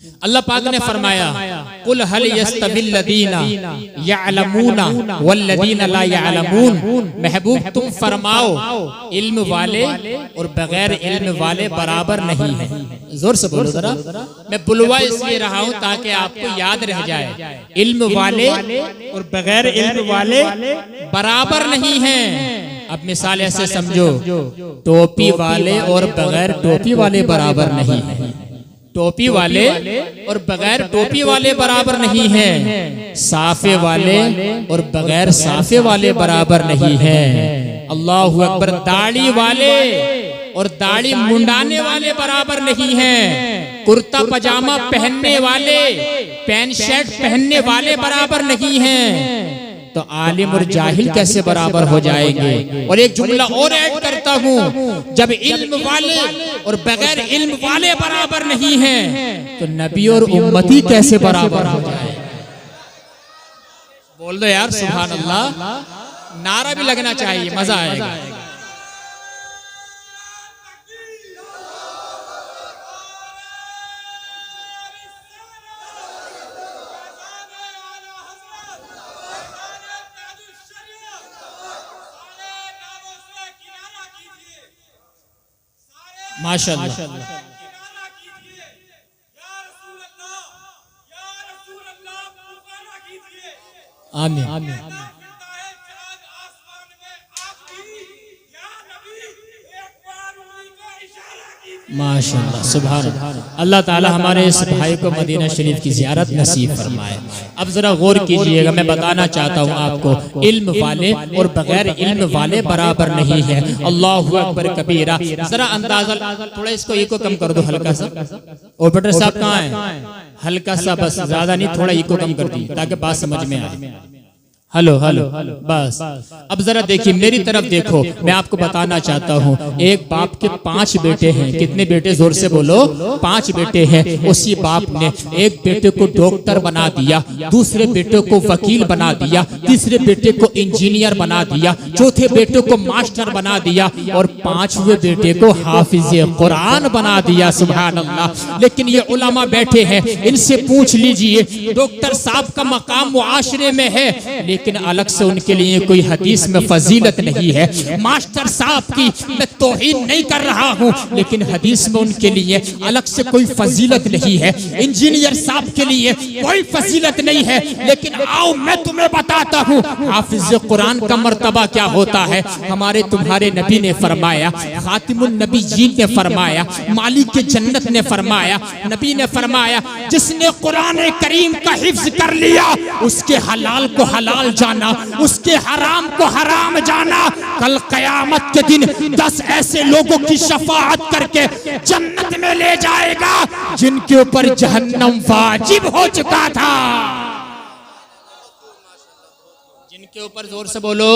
अल्लाह पाक ने फरमाया कुल हल यस्तविल्लदीना यअलमूना वल्लदीना ला यअलमून, महबूब तुम फरमाओ इल्म वाले और बगैर इल्म वाले बराबर नहीं है। जोर से बोलो जरा। मैं बुलवा इसलिए रहा हूं ताकि आपको याद रह जाए, इल्म वाले और बगैर इल्म वाले बराबर नहीं हैं। अब मिसाल ऐसे समझो, टोपी वाले और बगैर टोपी वाले बराबर नहीं है, टोपी वाले और बगैर टोपी वाले बराबर नहीं हैं, साफे वाले और बगैर साफे वाले बराबर नहीं हैं। अल्लाहु अकबर। दाढ़ी वाले और दाढ़ी मुंडाने वाले बराबर नहीं हैं, कुर्ता पजामा पहनने वाले, पैंट शर्ट पहनने वाले बराबर नहीं हैं। तो आलिम और जाहिल कैसे बराबर हो जाएंगे? और एक जुमला और ऐड करता हूं, जब इल्म वाले और बगैर इल्म वाले बराबर नहीं हैं तो नबी और उम्मती कैसे बराबर हो जाए? बोल दो यार सुभान अल्लाह। नारा भी लगना चाहिए, मजा आएगा। माशाअल्लाह। आमीन आमीन। माशाअल्लाह सुभान अल्लाह। अल्लाह ताला हमारे इस भाई को मदीना शरीफ की ज़ियारत नसीब फरमाए। अब जरा गौर कीजिएगा, मैं बताना चाहता हूँ आपको, इल्म वाले और बगैर इल्म वाले बराबर नहीं है। अल्लाहु अकबर कबीरा। जरा अंदाजा, थोड़ा इसको इको कम कर दो हल्का सा। ऑपरेटर साहब कहाँ है? हल्का सा, बस ज्यादा नहीं, थोड़ा इको कम कर दी ताकि बात समझ में आए। हेलो हेलो बस। अब जरा देखिए, मेरी तरफ देखो, मैं आपको बताना चाहता हूँ, एक बाप के 5 बेटे हैं। कितने बेटे? जोर से बोलो। 5 बेटे हैं। उसी बाप ने एक बेटे को डॉक्टर बना दिया, दूसरे बेटे को वकील बना दिया, तीसरे बेटे को इंजीनियर बना दिया, चौथे बेटे को मास्टर बना दिया और 5वें बेटे को हाफिज कुरान बना दिया। सुभान अल्लाह। लेकिन ये उलमा बैठे हैं, इनसे पूछ लीजिए, डॉक्टर साहब का मकाम मुआशरे में है लेकिन अलग से उनके लिए कोई हदीस में फजीलत नहीं है। मास्टर साहब की मैं तौहीन नहीं कर रहा हूँ, लेकिन हदीस में उनके लिए अलग से कोई फजीलत नहीं है। इंजीनियर साहब के लिए कोई फजीलत नहीं है, लेकिन आओ मैं तुम्हें बताता हूँ हाफिज कुरान का मर्तबा क्या होता है। हमारे तुम्हारे नबी ने फरमाया, खातिमुन नबी जी ने फरमाया, मालिक के जन्नत ने फरमाया, नबी ने फरमाया, जिसने कुरान करीम का हिफ्ज कर लिया उसके हलाल को हलाल जाना, उसके हराम को हराम जाना। कल कयामत के दिन 10 ऐसे लोगों की शफाअत करके जन्नत में ले जाएगा जिनके ऊपर जहन्नम वाजिब हो चुका था। जिनके ऊपर, जोर से बोलो,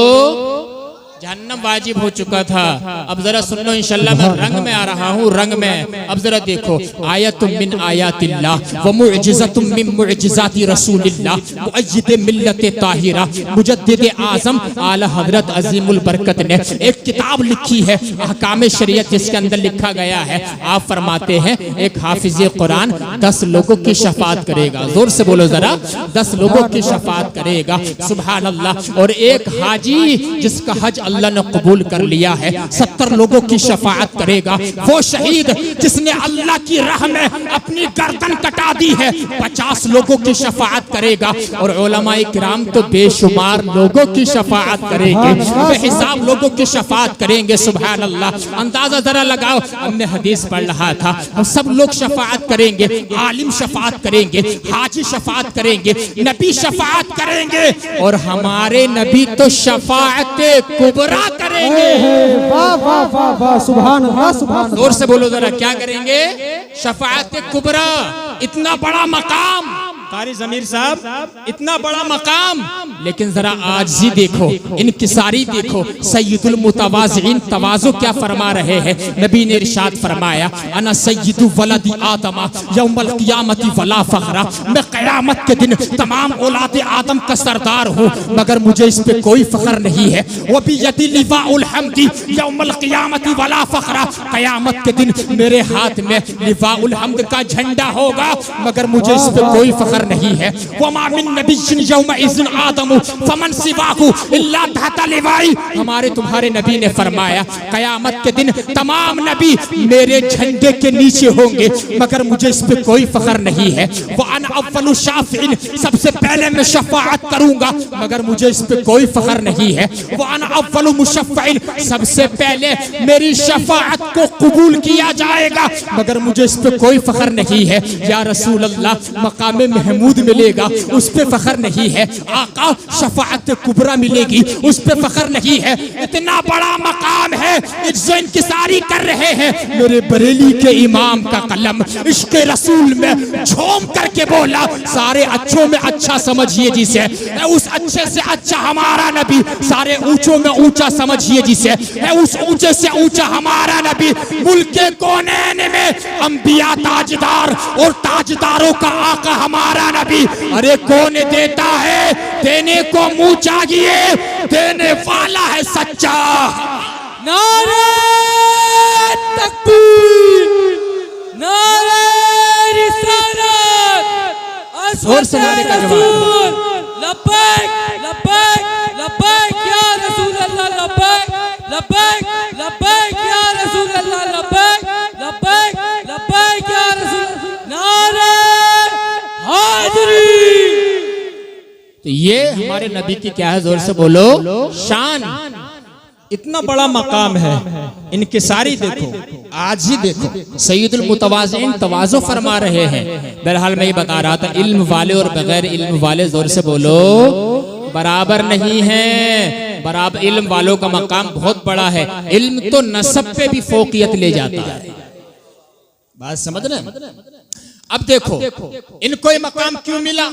जहन्नम वाजिब हो चुका था। अब जरा सुन लो, इंशाल्लाह मैं रंग में आ रहा हूँ, रंग में। अब जरा देखो, आयतुम मिन आयातिल्लाह व मुअजिज़तुम मिन मुअजिज़ाति रसूलिल्लाह मुअय्यिद मिल्लत ताहिरा मुजद्दिद आज़म आला हजरत अजीमुल बरकत ने एक किताब लिखी है, अहकाम शरीयत, जिसके अंदर लिखा गया है, आप फरमाते हैं एक हाफिज कुरान 10 लोगों की शफाअत करेगा। जोर से बोलो जरा, 10 लोगों की शफाअत करेगा। सुभान अल्लाह। और एक हाजी जिसका हज अल्लाह ने कबूल कर लिया है, 70 लोगों की शफाअत करेगा। वो शहीद जिसने अल्लाह की राह में अपनी गर्दन कटा दी है, 50 लोगों की शफाअत करेगा। और उलमाए किराम तो बेशुमार लोगों की शफाअत करेंगे, बेहिसाब लोगों की शफाअत करेंगे। सुभान अल्लाह। अंदाजा जरा लगाओ, हमने हदीस पढ़ रहा था, हम सब लोग शफाअत करेंगे, आलिम शफाअत करेंगे, हाजी शफाअत करेंगे, नबी शफाअत करेंगे, और हमारे नबी तो शफाअत कुबरा करेंगे। वाह वाह वाह वाह, सुभान अल्लाह सुभान अल्लाह। जोर से बोलो जरा, क्या करेंगे? शफाअत कुबरा। इतना बड़ा मकाम कारी ज़मीर साहब, इतना बड़ा मकाम, लेकिन जरा आजिज़ी देखो, इनकिसारी देखो। सय्यदुल मुतवाज़िईन तवाज़ु क्या फरमा रहे हैं। नबी ने इरशाद फरमाया, अना सय्यदु वलदी आदम यौमल क़ियामति वला फ़ख्रा, मैं क़यामत के दिन तमाम औलाद आदम का सरदार हूँ, मगर मुझे इस पे कोई फ़ख्र नहीं है। वो भी यदी लिवाउल हम्दी यौमल क़ियामति वला फ़ख्रा, क़यामत के दिन मेरे हाथ में लिवाउल हम्द का झंडा होगा, मगर मुझे इस पे कोई फ़ख्र नहीं है। वमा मिन नबिय्यिन यौमइज़िन आदम फमन सिवाहु इल्ला तहता लिवाई, हमारे तुम्हारे नबी ने फरमाया क़यामत के दिन तमाम नबी मेरे झंडे के नीचे होंगे, मगर मुझे इस पे कोई फ़ख्र नहीं है। व अना अव्वलु शाफ़िईन, सबसे पहले मैं शफ़ाअत करूंगा, मगर मुझे इस पे कोई फ़ख्र नहीं है। व अना अव्वलु मुशफ़्फ़ईन, सबसे पहले मेरी शफ़ाअत को कबूल किया जाएगा, मगर मुझे इस पे कोई फ़ख्र नहीं है। या रसूल अल्लाह, मकामे महमूद मिलेगा, उस पे फ़ख्र नहीं है। आका शफ़ाअत कुबरा मिलेगी, उस पे फ़ख्र नहीं है। इतना बड़ा मकाम है, इज्जत इंकिसारी कर रहे हैं। मेरे बरेली के इमाम का कलम इश्क़ रसूल में झूम करके बोला, सारे अच्छों में अच्छा समझिए जिसे, उस अच्छे से अच्छा हमारा नबी, सारे ऊंचों में ऊंचा समझिए जिसे, उस ऊंचे से ऊंचा हमारा नबी। मुल्क के कोने में अंबिया ताजदार और ताजदारों का आका हमारा नबी। अरे कौन देता है, देने को मुंह चाहिए, देने वाला है सच्चा। नारे तकबीर, नारे रिसालत, जोर से नारे का जवाब। लब्बैक लब्बैक लब्बैक या रसूल अल्लाह, लब्बैक लब्बैक लब्बैक या रसूल अल्लाह, लब्बैक लब्बैक लब्बैक या रसूल, नारे हाज़िरी। तो ये हमारे नबी की क्या है, जोर से बोलो, शान। इतना बड़ा मकाम है, इनकिसारी देखो, आज ही देखो। सय्यदुल मुतवाज़िईन तवाज़ु फरमा रहे हैं। बहरहाल मैं ये बता रहा था, इल्म वाले और बगैर इल्म वाले, जोर से बोलो, बराबर नहीं है। बराबर इल्म वालों का मकाम बहुत बड़ा है। इल्म तो नसब पे भी फोकियत ले जाता है। बात समझ रहे हैं? अब देखो इनको ये मकाम क्यों मिला?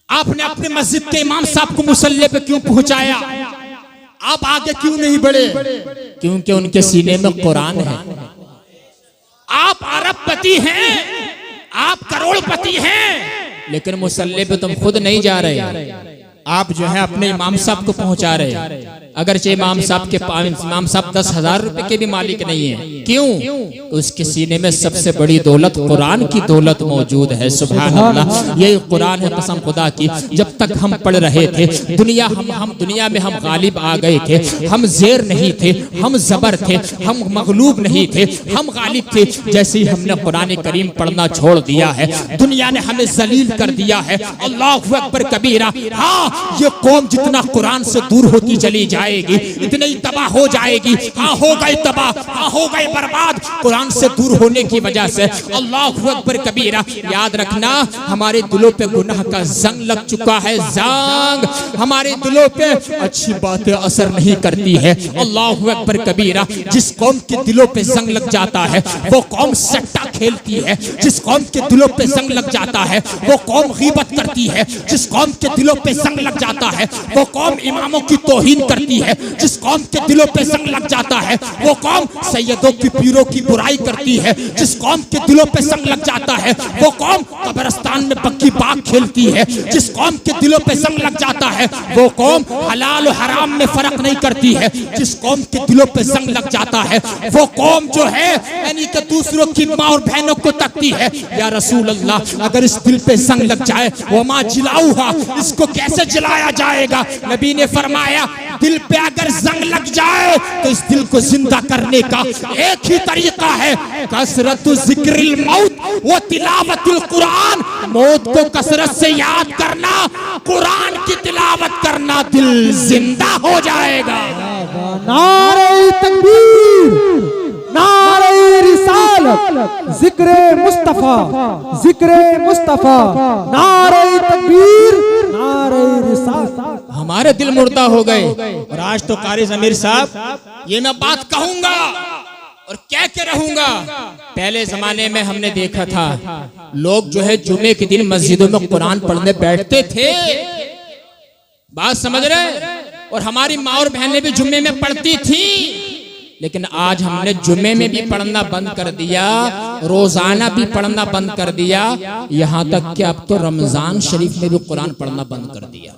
आपने अपने मस्जिद के इमाम साहब को मुसल्ले पे क्यों पहुंचाया? आप आगे क्यों नहीं बढ़े? क्योंकि उनके सीने में कुरान है। आप अरबपति हैं, आप करोड़पति हैं, लेकिन मुसल्ले पे तुम खुद नहीं जा रहे, आप जो है अपने इमाम साहब को पहुंचा रहे। अगरचे इमाम साहब 10,000 रुपए के भी मालिक नहीं है। क्यों? उसके सीने में सबसे बड़ी दौलत कुरान की दौलत मौजूद है। सुभान अल्लाह, ये कुरान है कसम खुदा की। जब तक हम पढ़ रहे थे, हम दुनिया में हम गालिब आ गए थे, हम ज़ेर नहीं थे, हम ज़बर थे, हम मगलूब नहीं थे, हम गालिब थे। जैसे ही हमने कुरान करीम पढ़ना छोड़ दिया है, दुनिया ने हमें जलील कर दिया है। अल्लाहु अकबर कबीरा। हाँ, ये कौम जितना कुरान से दूर होती चली जाएगी, इतनी ही तबाह हो जाएगी। हाँ, हो गए तबाह, हाँ हो गए बर्बाद, कुरान से दूर होने की वजह से। अल्लाहु अकबर कबीरा। याद रखना, हमारे दिलों पे गुनाह का जंग लग चुका है। जंग हमारे दिलों पे अच्छी बातें असर नहीं करती है। अल्लाहु अकबर कबीरा। जिस कौम के दिलों पे जंग लग जाता है, वो कौम सट्टा खेलती है। जिस कौम के दिलों पे जंग लग जाता है, वो कौम गीबत करती है। जिस कौम के दिलों पे जंग लग जाता है, वो कौम इमामों की तौहीन करती है। जिस कौम के दिलों पे जंग लग जाता है, वो कौम सैयदों की पीरों की बुराई करती है। जिस कौम के दिलों पे जंग लग जाता है, वो कौम कब्रिस्तान में पक्की बाग खेलती है। जिस कौम के दिलों पे जंग लग जाता है, वो कौम हलाल और हराम में फर्क नहीं करती है। जिस कौम के दिलों पे जंग लग जाता है, वो कौम जो है यानी कि दूसरों की माँ और बहनों को तकती है। या रसूल अल्लाह, अगर इस दिल पे जंग लग जाए, वो माँ जिलाऊहा, इसको कैसे जलाया जाएगा? नबी ने फरमाया, दिल पे अगर जंग लग जाए तो इस दिल को जिंदा करने का एक ही तरीका है, कसरतु जिक्रिल मौत व तिलावतुल कुरान। मौत को कसरत से याद करना, कुरान की तिलावत करना, दिल जिंदा हो जाएगा। नारे तकबीर, नारे रिसालत, जिक्रे मुस्तफा, जिक्रे मुस्तफा, नारे तकबीर, नारे रिसालत। हमारे दिल मुर्दा हो गए। और आज तो कारी ज़मीर साहब, ये मैं बात कहूंगा और कह के रहूंगा। पहले जमाने में हमने देखा था लोग जो है जुमे के दिन मस्जिदों में कुरान पढ़ने बैठते थे, बात समझ रहे, और हमारी माँ और बहनें भी जुम्मे में पढ़ती थी। लेकिन आज हमने जुम्मे में भी पढ़ना बंद कर दिया, रोजाना भी पढ़ना बंद कर दिया, यहां तक कि अब तो रमजान शरीफ में भी कुरान पढ़ना बंद कर दिया।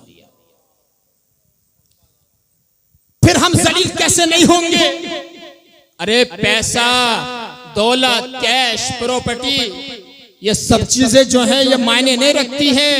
फिर हम जलील कैसे नहीं होंगे? अरे पैसा, दौलत, कैश, प्रॉपर्टी, ये सब चीजें जो है ये मायने नहीं रखती है।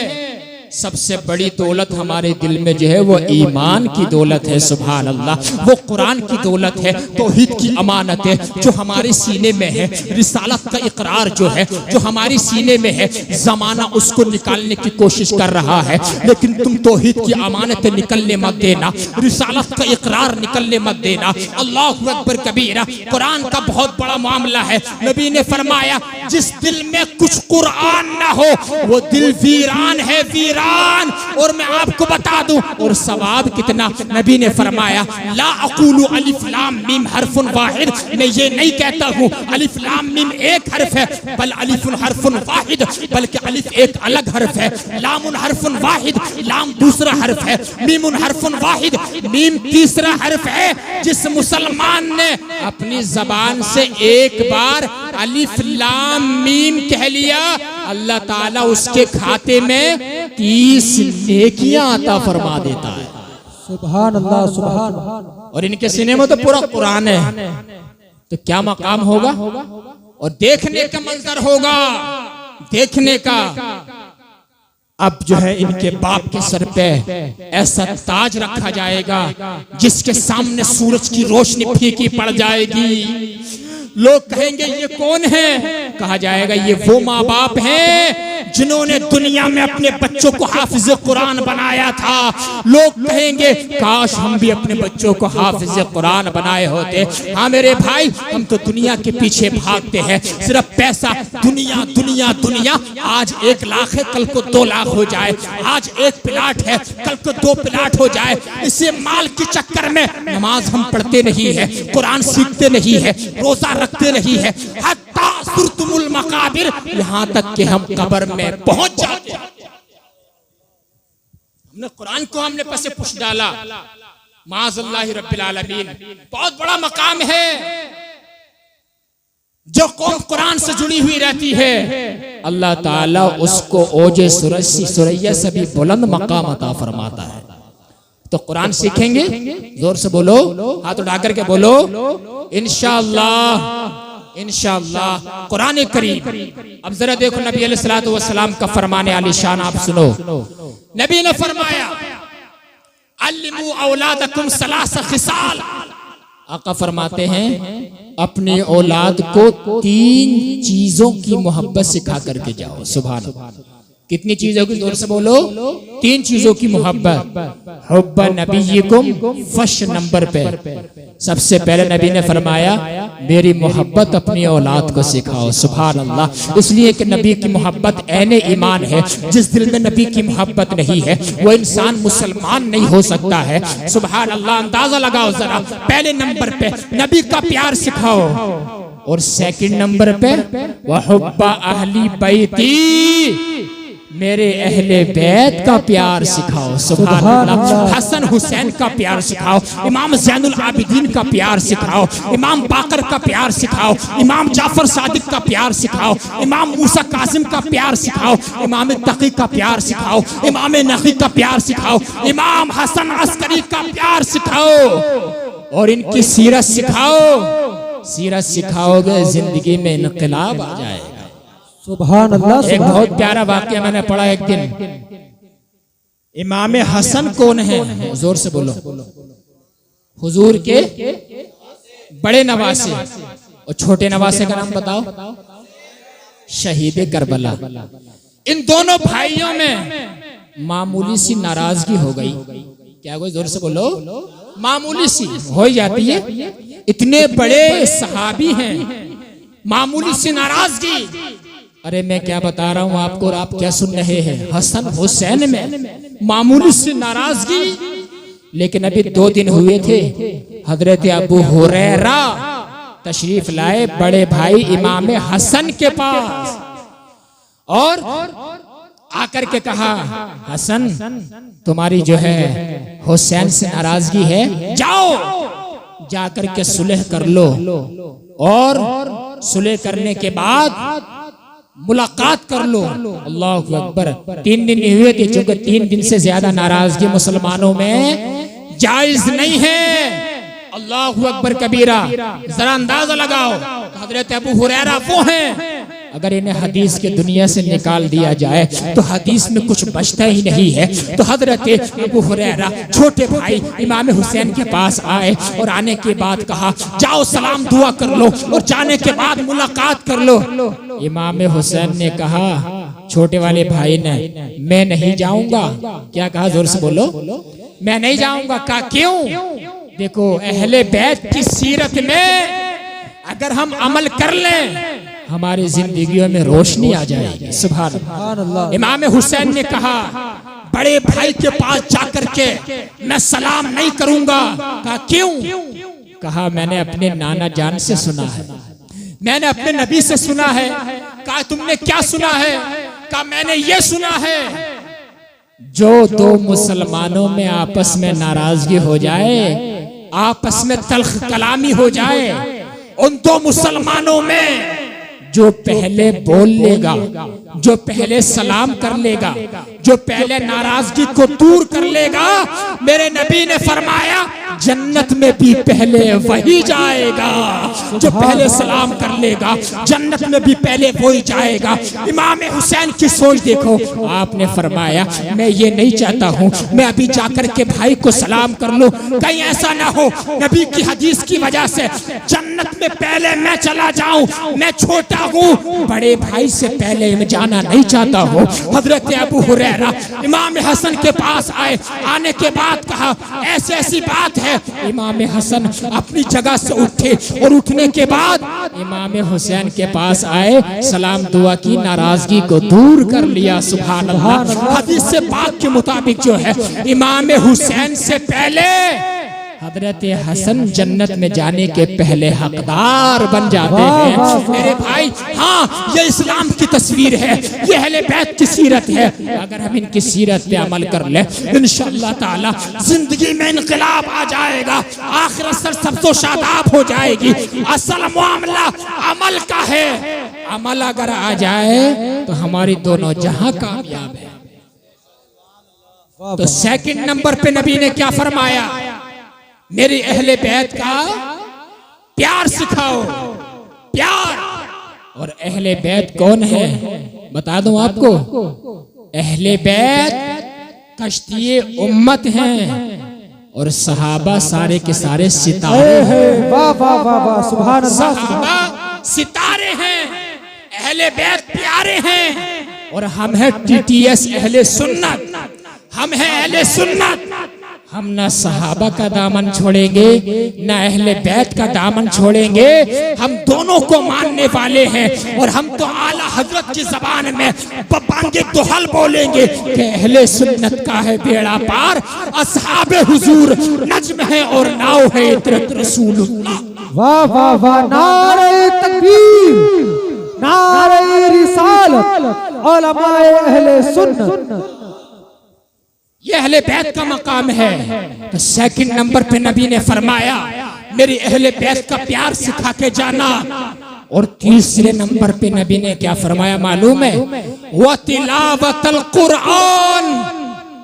सबसे बड़ी दौलत हमारे दिल में जो है वो ईमान की दौलत है। सुभान अल्लाह, वो कुरान की दौलत है, तौहीद की अमानत है जो हमारे सीने में है, रिसालत का इकरार जो है जो हमारी सीने में है। जमाना उसको निकालने की कोशिश कर रहा है, लेकिन तुम तौहीद की अमानत निकलने मत देना, रिसालत का इकरार निकलने मत देना। अल्लाहु अकबर कबीरा। कुरान का बहुत बड़ा मामला है। नबी ने फरमाया जिस दिल में कुछ कुरान ना हो वो दिल वीरान है, वीरान। और मैं आपको बता दूं, और सवाब कितना, नबी ने फरमाया ला अक़ूलु अलिफ लाम मीम हरफुन वाहिद, मैं ये नहीं कहता हूँ अलिफ लाम मीम एक हर्फ है, बल अलिफुन हरफुन वाहिद, बल्कि अलिफ एक अलग हर्फ है, लामुन हरफुन वाहिद, लाम दूसरा हर्फ है, मीमुन हरफुन वाहिद, मीम तीसरा हर्फ है। जिस मुसलमान ने अपनी जबान से एक बार अलिफ लाम मीम कह लिया, अल्लाह ताला उसके खाते में 30 नेकियां अता फरमा देता है। सुभान अल्लाह, सुभान अल्लाह। और इनके सीने में तो पूरा कुरान है, तो क्या मकाम होगा और देखने का मंजर होगा, देखने का। अब जो है इनके बाप के सर पे ऐसा ताज रखा जाएगा जिसके सामने सूरज की रोशनी फीकी पड़ जाएगी। लोग कहेंगे ये कौन है? कहा जाएगा ये वो माँ बाप हैं जिन्होंने दुनिया में अपने बच्चों को हाफिज कुरान बनाया था। लोग कहेंगे काश हम भी अपने बच्चों को हाफिज कुरान बनाए होते। हाँ मेरे भाई, हम तो दुनिया के पीछे भागते हैं, सिर्फ पैसा, दुनिया दुनिया दुनिया। आज 1 लाख है, कल को 2 लाख हो जाए, आज 1 प्लाट है, कल को 2 प्लाट हो जाए। इसे माल के चक्कर में नमाज हम पढ़ते नहीं है, कुरान सीखते नहीं है, रोजा रखते नहीं है, हत्ता सुरतुमुल मकाबिर, यहाँ तक कि हम कब्र में पहुंच जाते हैं। हमने कुरान को हमने पैसे पुश डाला, माज़अल्लाह रब्बिल आलमीन। बहुत बड़ा मकाम है जो कौम कुरान से जुड़ी हुई रहती है, अल्लाह ताला उसको ओजे सुरैया से भी बुलंद मकाम अता फरमाता है। तो कुरान सीखेंगे, जोर से बोलो, हाथ उठा करके बोलो इंशाअल्लाह, इंशाअल्लाह। कुरान करीम, अब जरा देखो नबी अलैहिस्सलातु वस्सलाम का फरमाने आलीशान आप सुनो। नबी ने फरमाया अल्लिमू औलादकुम सलास खिसाल। आका फरमाते हैं अपनी औलाद को 3 चीजों की मोहब्बत सिखा करके जाओ। सुभान अल्लाह। कितनी चीजों की? जोर से बोलो, 3 चीजों की मोहब्बत। हुब्बा नबीयकुम फर्स्ट नंबर पे सबसे पहले नबी ने फरमाया मेरी मोहब्बत अपनी औलाद को सिखाओ। सुभान अल्लाह। इसलिए कि नबी की मोहब्बत ऐने ईमान है। जिस दिल में नबी की मोहब्बत नहीं है वो इंसान मुसलमान नहीं हो सकता है। सुभान अल्लाह। अंदाजा लगाओ जरा, पहले नंबर पे नबी का प्यार सिखाओ, और सेकंड नंबर पे वहुब्बा अहली बैती, मेरे अहले बैत का प्यार सिखाओ। सुभान अल्लाह। हसन हुसैन का प्यार सिखाओ, इमाम ज़ैनुल आबिदीन का प्यार सिखाओ, इमाम बाकर का प्यार सिखाओ, इमाम जाफर सादिक का प्यार सिखाओ, इमाम मूसा कासिम का प्यार सिखाओ, इमाम तकी का प्यार सिखाओ, इमाम नकी का प्यार सिखाओ, इमाम हसन अस्करी का प्यार सिखाओ, और इनकी सीरत सिखाओ। सीरत सिखाओगे जिंदगी में इनकलाब आ जाएगा। सुभान अल्लाह। एक बहुत प्यारा वाक्य मैंने पढ़ा एक दिन। इमाम हसन कौन है? जोर से बोलो। हुजूर के बड़े नवासे, और छोटे नवासे का नाम बताओ। शहीद करबला। इन दोनों भाइयों में मामूली सी नाराजगी हो गई। क्या हुआ? जोर से बोलो। मामूली सी हो जाती है, इतने बड़े सहाबी हैं, मामूली सी नाराजगी। अरे मैं क्या बता रहा हूं आपको और आप क्या सुन रहे हैं? हसन हुसैन में मामूली सी नाराजगी। लेकिन अभी 2 दिन हुए थे, हजरत अबू हुरैरा तशरीफ लाए बड़े भाई इमाम हसन के पास और आकर के कहा, हसन तुम्हारी जो है हुसैन से नाराजगी है, जाओ जाकर के सुलह कर लो और सुलह करने के बाद मुलाकात कर लो। अल्लाह अकबर। 3 दिन नहीं हुए थे, चूंकि 3 दिन से ज्यादा नाराजगी मुसलमानों में जायज नहीं है। अल्लाह अकबर कबीरा। जरा अंदाजा लगाओ, हजरत अबू हुरैरा वो हैं, अगर इन्हें हदीस के दुनिया से निकाल दिया जाए तो हदीस में कुछ बचता ही नहीं है। तो हजरत अबू हुरैरा छोटे भाई इमाम हुसैन के पास आए और आने के बाद कहा, जाओ सलाम दुआ कर लो और जाने के बाद मुलाकात कर लो। इमाम हुसैन ने कहा, छोटे वाले भाई ने, मैं नहीं जाऊंगा। क्या कहा? जोर से बोलो। मैं नहीं जाऊंगा। कहा क्यों? देखो, अहले बैत की सीरत में अगर हम अमल कर लें हमारी जिंदगियों में रोशनी आ जाएगी। सुभान अल्लाह। इमाम हुसैन ने कहा, बड़े भाई के पास जाकर के मैं सलाम नहीं करूंगा। कहा क्यों? कहा मैंने अपने नाना जान से सुना है, मैंने अपने नबी से सुना है। कहा तुमने क्या सुना है? कहा मैंने ये सुना है, जो 2 मुसलमानों में आपस में नाराजगी हो जाए, आपस में तल्ख कलामी हो जाए, उन 2 मुसलमानों में जो पहले बोल लेगा, जो पहले सलाम कर लेगा, जो पहले नाराजगी को दूर कर लेगा, मेरे नबी ने फरमाया जन्नत में भी पहले वही जाएगा। जो पहले सलाम कर लेगा जन्नत में भी पहले वही जाएगा। इमाम हुसैन की सोच देखो। आपने फरमाया मैं ये नहीं चाहता हूँ मैं अभी जाकर के भाई को सलाम कर लूं, कहीं ऐसा ना हो नबी की हदीस की वजह से जन्नत में पहले मैं चला जाऊं। मैं छोटा हूँ, बड़े भाई से पहले मैं जाना नहीं चाहता हूँ। हजरत अबू हुरैरा इमाम हसन के पास आए। आने के बाद कहा ऐसी ऐसी बात है। इमाम हसन अपनी जगह से उठे और उठने के बाद इमाम हुसैन के पास आए, सलाम दुआ की, नाराजगी को दूर कर लिया। सुभान अल्लाह। हदीस से पाक के मुताबिक जो है इमाम हुसैन से पहले हजरत हसन जन्नत में जाने के पहले हकदार बन जाते हैं। मेरे भाई, हाँ ये इस्लाम की तस्वीर है, ये अहले बैत की सीरत है। अगर हम इनकी सीरत पे अमल कर ले इंशाअल्लाह ताला जिंदगी में इनकलाब आ जाएगा, आखिरत सर सबसे शादाब हो जाएगी। असल मामला अमल का है। अमल अगर आ जाए तो हमारी दोनों जहां कामयाब है। तो 2 नंबर पे नबी ने क्या फरमाया? मेरी अहले बैत का प्यार सिखाओ। प्यार। और अहले बैत कौन है बता दूं आपको? अहले बैत कश्ती उम्मत हैं और सहाबा सारे के सारे सितारे हैं। वाह वाह वाह वाह, सुभान अल्लाह। सहाबा सितारे हैं, अहले बैत प्यारे हैं और हम हैं TTS अहले सुन्नत। हम हैं अहले सुन्नत। हम ना सहाबा का दामन छोड़ेंगे ना अहले बैत का दामन छोड़ेंगे। हम दोनों को मानने वाले हैं और हम तो आला हजरत की जबान में बांगे दोहल बोलेंगे कि अहले सुन्नत का है बेड़ा पार, असहाबे हुजूर नज्म है और नाव है इतरत रसूलुल्लाह। वाह वाह वाह, नारे तकबीर, नारे रिसालत, उलमाए अहले सुन्नत। ये अहले बैत का मकाम है। तो 2 नंबर पे नबी ने फरमाया मेरी अहले बैत का प्यार सिखा के जाना। और 3 नंबर पे नबी ने क्या फरमाया मालूम है? व तिलावतल कुरान।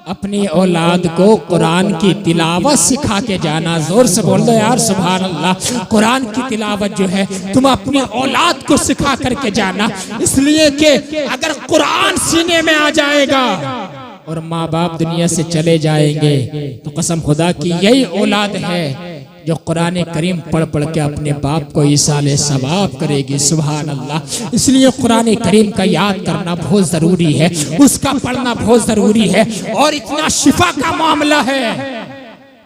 अपनी औलाद को कुरान की तिलावत सिखा के जाना। जोर से बोल दो यार सुभान अल्लाह। कुरान की तिलावत जो है तुम अपनी औलाद को सिखा करके जाना, इसलिए कि अगर कुरान सीने में आ जाएगा और माँ बाप दुनिया से चले जाएंगे तो कसम खुदा की यही औलाद है जो कुरान करीम पढ़ पढ़ के अपने बाप को इसाले सवाब करेगी। सुभान अल्लाह। इसलिए कुरान करीम का याद करना बहुत जरूरी है, उसका पढ़ना बहुत जरूरी है। और इतना शिफा का मामला है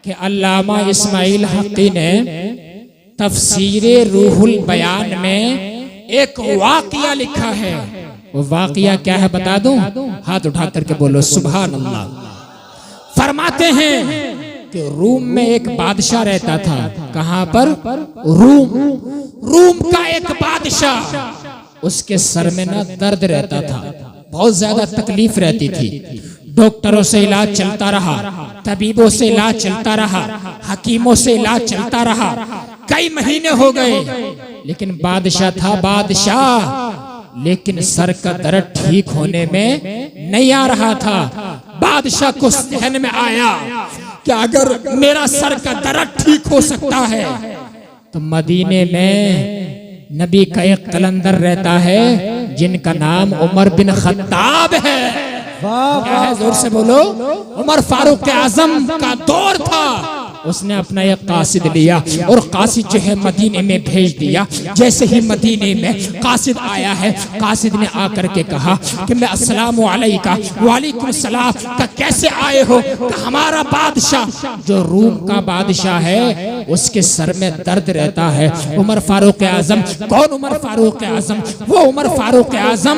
कि अल्लामा इस्माइल हक़ी ने तफसीरे रूहुल बयान में एक वाक़िया लिखा है। वो वाक़िया क्या है बता दूं? हाथ उठा करके बोलो सुभान अल्लाह। फरमाते हैं कि रूम में एक बादशाह रहता था। कहां पर? रूम का एक बादशाह। उसके सर में ना दर्द रहता था, बहुत ज्यादा तकलीफ रहती थी। डॉक्टरों से इलाज चलता रहा, तबीबों से इलाज चलता रहा, हकीमों से इलाज चलता रहा, कई महीने हो गए, लेकिन बादशाह था बादशाह, लेकिन सर का दर्द ठीक होने में नहीं आ रहा था। बादशाह को ज़हन में आया कि अगर मेरा सर का दर्द ठीक हो सकता है तो मदीने में नबी का एक कलंदर रहता है जिनका नाम उमर बिन खत्ताब है। क्या है? जोर से बोलो। उमर फारूक आजम का दौर था। उसने अपना एक कासिद लिया और कासिद जो है मदीने में भेज दिया। जैसे ही मदीने में कासिद आया है, कासिद ने आकर के कहा कि मैं अस्सलामु अलैका वालेकुम सलाम का कैसे आए हो? कि हमारा बादशाह जो रूम का बादशाह है उसके सर में दर्द रहता है। उमर फारूक आजम। कौन उमर फारूक आजम? वो उमर फारूक आजम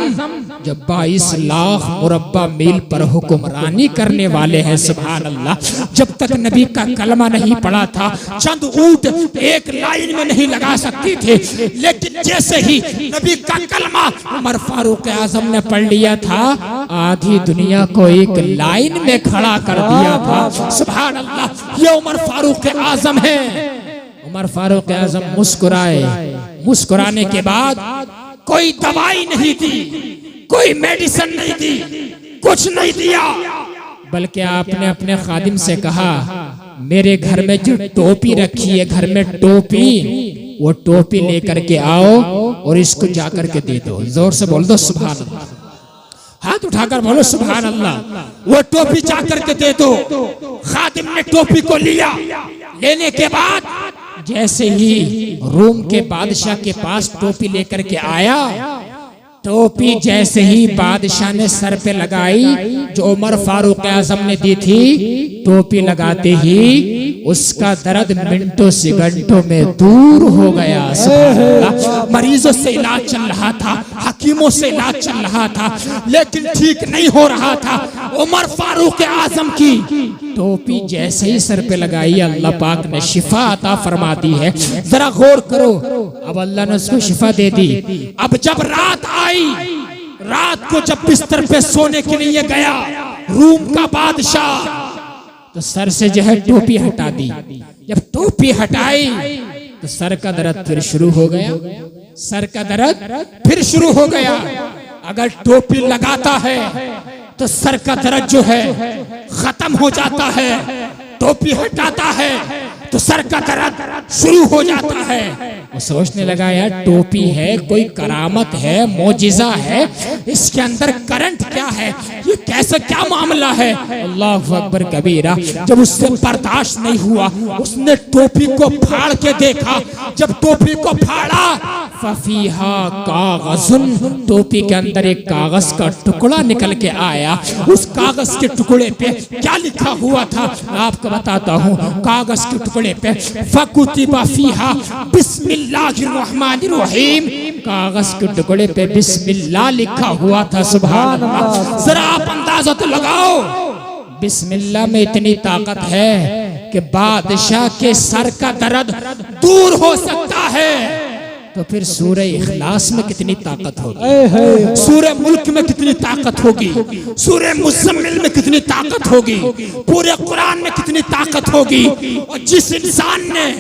जो 22 लाख मुरब्बा मील पर हुक्मरानी करने वाले हैं। सुभान अल्लाह। जब तक नबी का कलमा नहीं पढ़ा था, चंद ऊंट एक लाइन में नहीं लगा सकती थे, लेकिन जैसे ही नबी का कलमा उमर फारूक आजम ने पढ़ लिया था, आधी दुनिया को एक लाइन में खड़ा कर दिया था। सुभान अल्लाह। ये उमर फारूक आजम है। उमर फारूक आजम मुस्कुराए। मुस्कुराने के बाद कोई दवाई नहीं दी, कोई मेडिसिन नहीं दी, कुछ नहीं दिया, बल्कि आपने अपने खादिम से कहा मेरे घर में जो टोपी रखी है, घर में टोपी, वो टोपी लेकर के आओ और इसको जाकर के दे दो। जोर से बोल दो सुभान अल्लाह। हाथ उठाकर बोलो सुभान अल्लाह। वो टोपी जाकर के दे दो। खादिम ने टोपी को लिया। लेने के बाद जैसे ही रूम के बादशाह के पास टोपी लेकर के आया, टोपी जैसे ही बादशाह ने सर पे लगाई जो उमर फारूक आजम ने दी थी, टोपी लगाते ही उसका दर्द मिनटों सेकंडों में दूर हो गया। सुभान अल्लाह। मरीजों से इलाज चल रहा था, हकीमों से इलाज चल रहा था, लेकिन ठीक नहीं हो रहा था। उमर फारूक आजम की टोपी जैसे ही सर पे लगाई, अल्लाह पाक ने शिफा अता फरमा दी है। जरा गौर करो, अब अल्लाह ने उसको शिफा दे दी। अब जब रात आई, रात को जब बिस्तर पे सोने के लिए गया रूम का बादशाह, तो सर से जो है टोपी हटा दी। जब टोपी हटाई तो सर का दर्द फिर शुरू हो गया। सर का दर्द फिर शुरू हो गया। अगर टोपी लगाता है तो सर का दर्द जो है खत्म हो जाता है, टोपी हटाता है तो सर का दर्द शुरू हो जाता है। वो सोचने लगा यार टोपी है, कोई करामत है, मोजिजा है, इसके अंदर करंट क्या है, ये कैसे क्या मामला है। अल्लाहु अकबर कबीरा। जब उससे बर्दाश्त नहीं हुआ, उसने टोपी को फाड़ के देखा। जब टोपी को फाड़ा, फफीहा कागज़ुन, टोपी के अंदर एक कागज का टुकड़ा निकल के आया। उस कागज के टुकड़े पे क्या लिखा हुआ था आपको बताता हूँ। कागज के टुकड़े पे फकुतिबा फीहा बिस्मिल्लाहिर्रहमानिर्रहीम, कागज के टुकड़े पे बिस्मिल्लाह लिखा हुआ था। सुभान अल्लाह। जरा आप अंदाजा तो लगाओ, बिस्मिल्लाह में इतनी ताकत है कि बादशाह के सर का दर्द दूर हो सकता है। तो फिर सूरह इखलास में कितनी ताकत होगी, सूरह मुल्क में कितनी ताकत होगी, सूरह मुज़म्मिल में कितनी ताकत होगी, पूरे कुरान में कितनी ताकत होगी। और जिस इंसान ने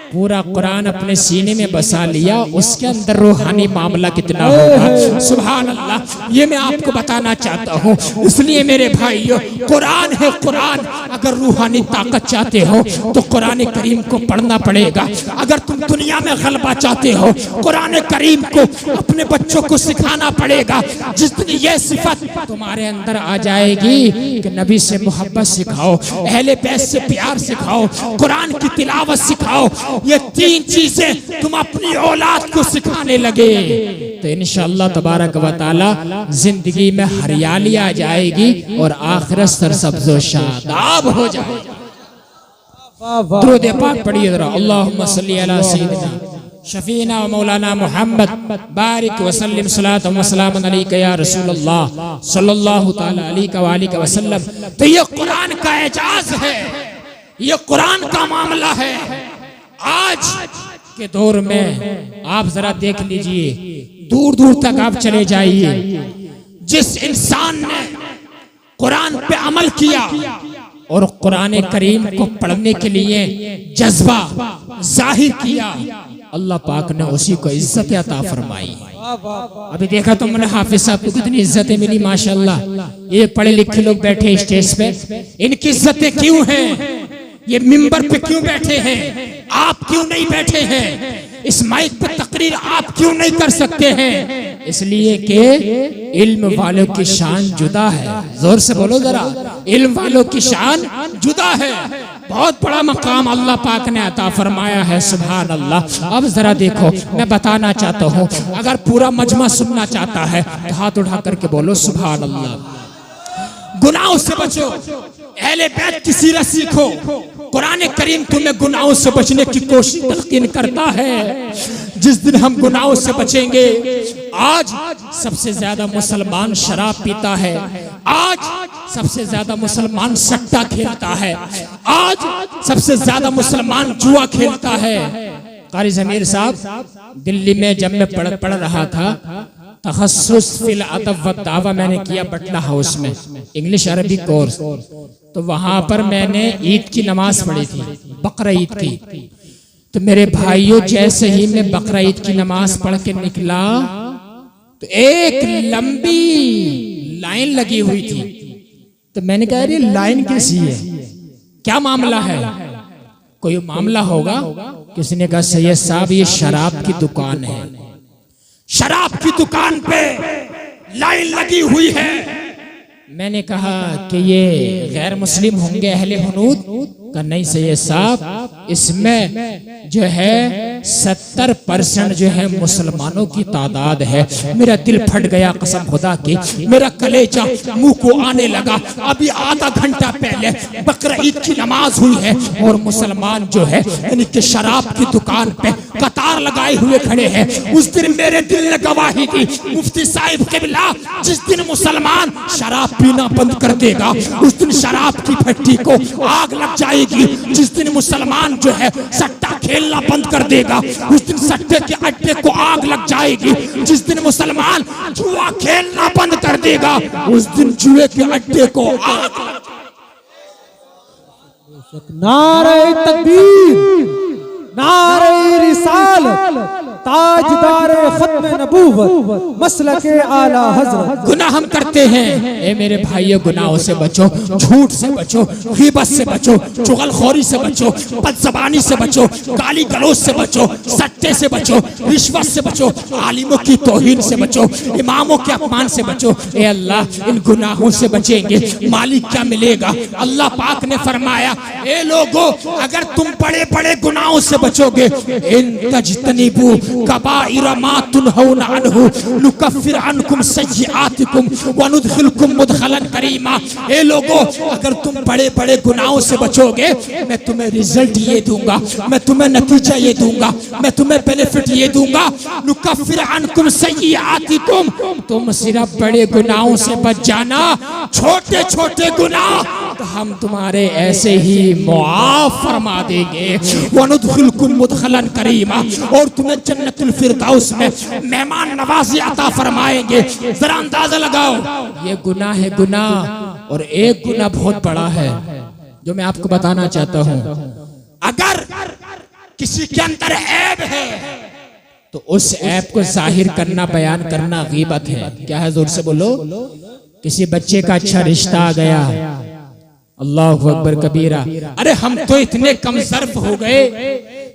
पूरा कुरान अपने सीने में बसा लिया, उसके अंदर रूहानी मामला कितना होगा। सुभान अल्लाह। ये मैं आपको बताना चाहता हूँ। इसलिए मेरे भाइयों, कुरान है कुरान। अगर रूहानी ताकत चाहते हो तो कुरान करीम को पढ़ना पड़ेगा। अगर तुम दुनिया में गलबा चाहते हो, कुरान करीम को अपने बच्चों को सिखाना पड़ेगा। जिस दिन ये सिफत तुम्हारे अंदर आ जाएगी कि नबी से मोहब्बत सिखाओ, अहले बैत से प्यार सिखाओ, कुरान की तिलावत सिखाओ, ये तीन चीजें तुम अपनी औलाद को सिखाने लगे तो इंशाअल्लाह तबारक व तआला जिंदगी में हरियाली आ जाएगी और आखिरत सरसब्ज़ व शादाब हो जाएगी। दुरूद पाक पढ़िए जरा। अल्लाहुम्मा सल्ली अला सय्यिदिना शफीना व मौलाना मुहम्मद बारिक वसल्लिम सलातन व सलामन अलैका या रसूलल्लाह सल्लल्लाहु तआला अलैहि व सल्लम। तो ये कुरान का एजाज है। ये कुरान का मामला है। आज के दौर में आप जरा देख लीजिए, दूर दूर तक आप चले जाइए, जिस इंसान ने कुरान पे अमल किया और कुरान करीम को पढ़ने के लिए जज्बा जाहिर किया, अल्लाह पाक ने उसी को इज्जत अता फरमाई। अभी देखा तो मैंने हाफिज साहब को कितनी इज्जतें मिली माशाल्लाह। ये पढ़े लिखे लोग बैठे स्टेज पे, इनकी इज्जतें क्यों हैं? ये मिंबर पे क्यों बैठे हैं? आप क्यों नहीं बैठे हैं? इस माइक पे तकरीर आप क्यों नहीं कर सकते हैं? इसलिए कि इल्म वालों की शान जुदा है। जोर से बोलो जरा, इल्म वालों की शान जुदा है। बहुत बड़ा मकाम अल्लाह पाक ने अता फरमाया है, सुभान अल्लाह। अब जरा देखो, मैं बताना चाहता हूँ, अगर पूरा मजमा सुनना चाहता है तो हाथ उठा करके बोलो सुभान अल्लाह। गुनाहों से बचो, अहले बैत की सीरत सीखो। कुरान करीम तुम्हें गुनाहों से बचने की कोशिश तलकीन करता है। जिस दिन हम गुनाहों से बचेंगे, आज सबसे ज्यादा मुसलमान शराब पीता है, आज सबसे ज्यादा मुसलमान सट्टा खेलता है, आज सबसे ज्यादा मुसलमान जुआ खेलता है। कारी ज़मीर साहब, दिल्ली में जब मैं पढ़ रहा था, तखस्सुस फिल अदब व दावा मैंने किया बटला हाउस में, इंग्लिश अरबी कोर्स। तो वहां पर मैंने ईद की नमाज पढ़ी थी, बकरा ईद की। तो मेरे भाइयों, जैसे ही मैं बकरा ईद की नमाज पढ़ के निकला तो एक लंबी लाइन लगी हुई थी। तो मैंने कहा ये लाइन कैसी है, क्या मामला है? कोई मामला होगा। किसी ने कहा सैयद साहब ये शराब की दुकान है, शराब की दुकान पे लाइन लगी हुई है। मैंने कहा कि ये गैर मुस्लिम होंगे, अहले हुनूद? का नहीं सैयद साहब, इसमें जो है 70% जो है मुसलमानों की तादाद है। मेरा दिल फट गया कसम खुदा की, मेरा कलेजा मुंह को आने लगा। अभी आधा घंटा पहले बकरा ईद की नमाज हुई है और मुसलमान जो है यानी कि शराब की दुकान पे कतार लगाए हुए खड़े हैं। उस दिन मेरे दिल ने गवाही दी, मुफ्ती साहिब क़िबला, जिस दिन मुसलमान शराब पीना बंद कर देगा, उस दिन शराब की भट्टी को आग लग जाएगी। जिस दिन मुसलमान जो है सट्टा खेलना बंद कर देगा, उस दिन सट्टे के अड्डे को आग लग जाएगी। जिस दिन मुसलमान जुआ खेलना बंद कर देगा, उस दिन जुए के अड्डे को आग लग जाएगी। नारे तकबीर, नारे रिसालत, ताजदारे खत्म नबूवत, मसलके आला हजरत। गुनाह हम करते हैं, ए मेरे भाइयों, गुनाहों से बचो, झूठ से बचो, ग़ीबत से बचो, चुगलखोरी से बचो, बदज़बानी से बचो, गाली गलौज से बचो, सट्टे से बचो, रिश्वत से बचो, आलिमों की तौहीन से बचो, इमामों के अपमान से बचो। ए अल्लाह, इन गुनाहों से बचेंगे, मालिक क्या मिलेगा? अल्लाह पाक ने फरमाया, ए लोगों, अगर तुम बड़े बड़े गुनाहों से बचोगे, इन तजतनिबू कबाइर मा तुनहौना अन्हु नुकफ्फिर अन्कुम सय्यिआतिकुम व नुदखिलकुम मुदखलन करीमा। ए लोगों, अगर तुम बड़े बड़े गुनाहों से बचोगे, मैं तुम्हें रिजल्ट ये दूंगा, मैं तुम्हें नतीजा ये दूंगा, मैं तुम्हें बेनिफिट ये दूंगा। नुकफ्फिर अन्कुम सय्यिआतिकुम, तुम सिर्फ बड़े गुनाहों से बच जाना, छोटे छोटे गुनाह तो हम तुम्हारे ऐसे ही मुआफ फरमा देंगे। व नुदखिलकुम मुदखलन करीमा, और तुम्हें जन्नतुल फिरदौस में मेहमान नवाजी अता फरमाएंगे। जरा अंदाजा लगाओ, ये गुनाह है गुनाह, और एक गुनाह बहुत बड़ा है जो मैं आपको बताना चाहता हूँ। अगर किसी के अंदर ऐब है तो उस ऐब को जाहिर करना, बयान करना गीबत है। क्या है? जोर से बोलो। किसी बच्चे का अच्छा रिश्ता आ गया, अल्लाहु अकबर कबीरा, अरे हम तो इतने कम ज़र्फ हो गए,